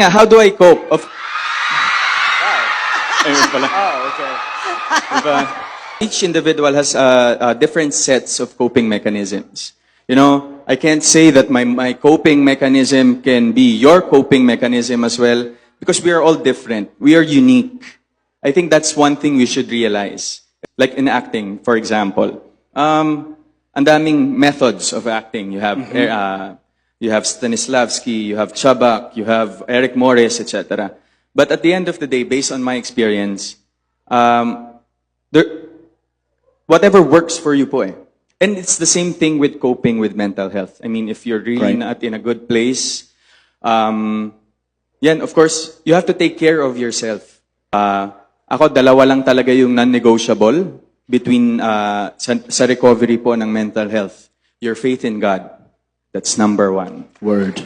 Yeah, how do I cope? Ayun pala. Okay. Diba? Each individual has different sets of coping mechanisms. You know, I can't say that my coping mechanism can be your coping mechanism as well, because we are all different. We are unique. I think that's one thing we should realize. Like in acting, for example. Ang daming methods of acting. You have Stanislavski, you have Chabak, you have Eric Morris, etc. But at the end of the day, based on my experience, whatever works for you po eh. And it's the same thing with coping with mental health. I mean, if you're really Right. not in a good place, yan, of course, you have to take care of yourself. Ako, dalawa lang talaga yung non-negotiable between sa recovery po ng mental health. Your faith in God. That's number one. Word.